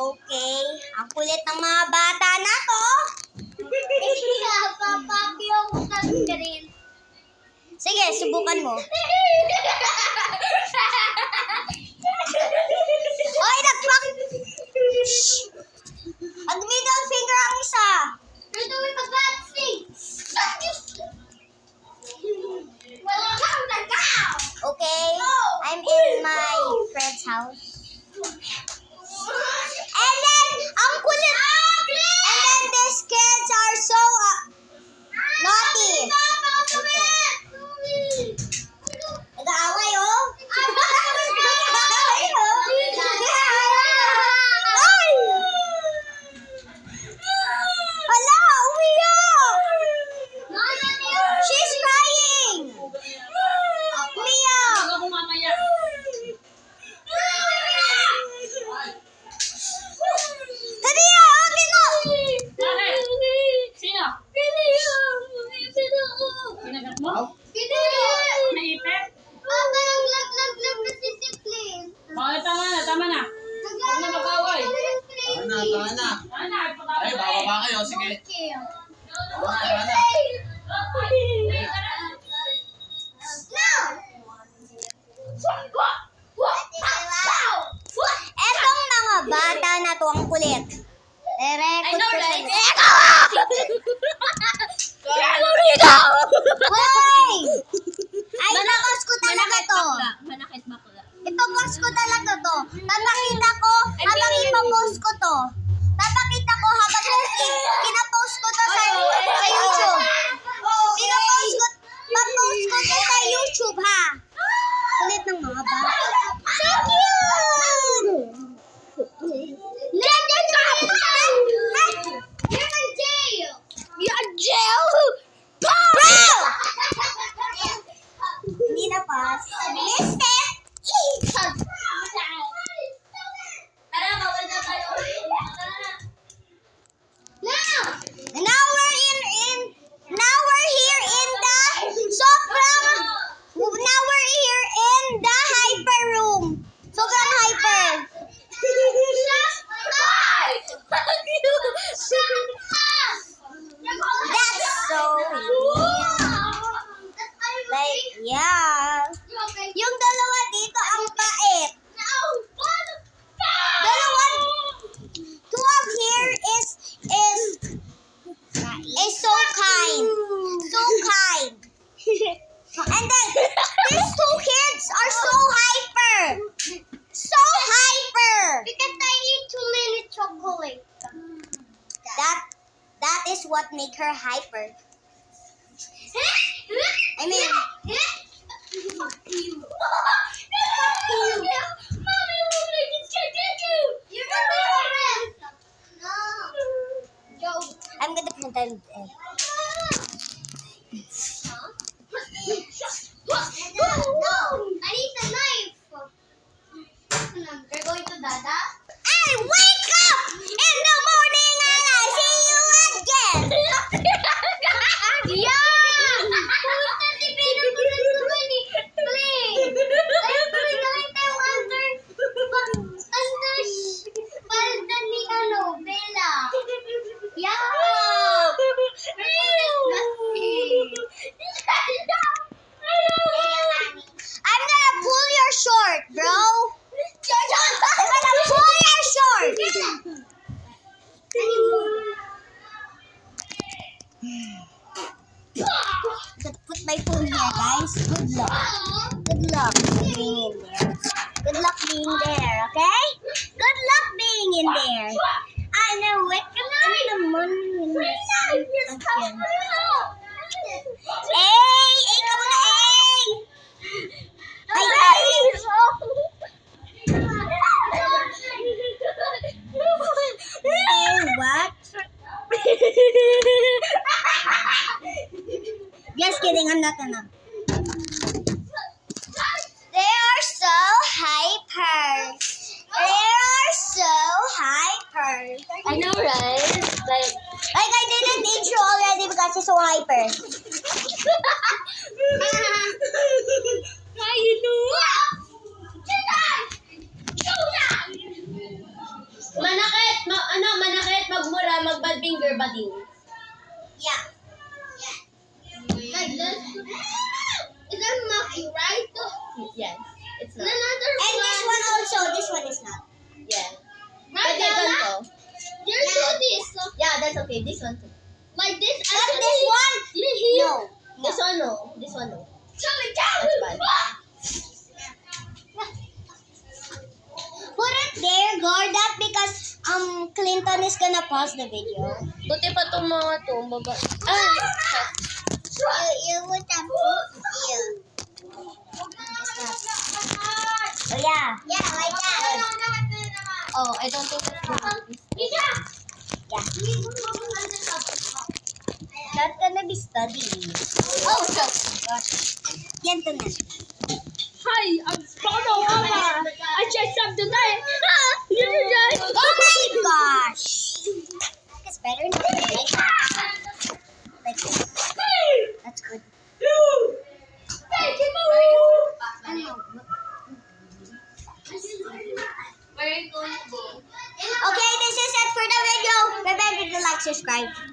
Okay. Ang kulit ng mga bata na to. Papapi ako ka rin. Sige, subukan mo. Oy, nag-fuck! Shh! Ang middle finger ang isa. You're doing a bad thing. Okay, I'm in my friend's house. And then, ang kulit. And then these kids are so naughty. Nag-aaway, oh. Nag-aaway, oh. Ay! Hala, umiyak. She's crying. Umiyak. Ako mamaya. Dali, akin mo. Bakit? Sino? Kinagat mo? Naipit? Bakit? Tama na. Huwag na mag-away. Tama na. Ay, bababa kayo. Sige. Tama na. Etong mga bata na to ang kulit. I know, right? Hoy! Ay, tapos ko talaga to. Manakit bakla. Ito post ko talaga to. Papakita ko habang ipapost ko to. Papakita ko habang pinapost ko to sa YouTube. Papost ko to sa YouTube, ha? Kulit ng mga bata. So cute! You're in jail! Bro! Hindi na pas. Missed it! Now we're here in the hyper room. Sobrang hyper. That's so like, yeah. Yung dalawa dito ang bait. Two of here is so kind. So kind. And then these two kids are so hyper. So hyper. Because I eat too many chocolate. That is what make her hyper. I mean, Fuck you. Fuck you. Mommy, you're no. Go. I'm gonna pretend. No. I need a knife. We're going to Dada. I wake up in the morning and I see you again. Yeah. Pumunta si Pino ko sa tuwan eh. Please. Ay, tuloy tayo under paldan ni Bella. Yeah. I'm gonna pull your short, bro. I'm gonna pull your short. Put my phone here, guys. Good luck. Good luck being in there. Good luck being there, okay? Good luck being in there. I know wake up in the morning. Hey, kamu na, hey. Hey, what? Just kidding, I'm not enough. They are so hyper. They are so hyper. I know, right? Like I didn't intro already because it's so hyper. How you know? Manakit, magmura, mag-bad finger, bading. Yeah. Like this. Is that Maki, right? Yes. It's not. Another And this one also. This one is not. Yeah. Right, Pwede Lala? ganito. You're do this. Yeah, that's okay. This one too. Like this. Not this one. No. This one no. This one no. Charlie, That's bad. Put it there, Gorda, because Clinton is gonna pause the video. Buti pa itong mga to. Baba. You would have put here. Oh yeah. Yeah, like that. Oh, I don't think that's good. Yeah. Not gonna be studying. Oh, so gosh. Yan to na. Hi, I'm Spono Mama. I just up today. Oh my gosh. It's better not to like that. Like this. That's good. Okay, this is it for the video. Remember to like, subscribe.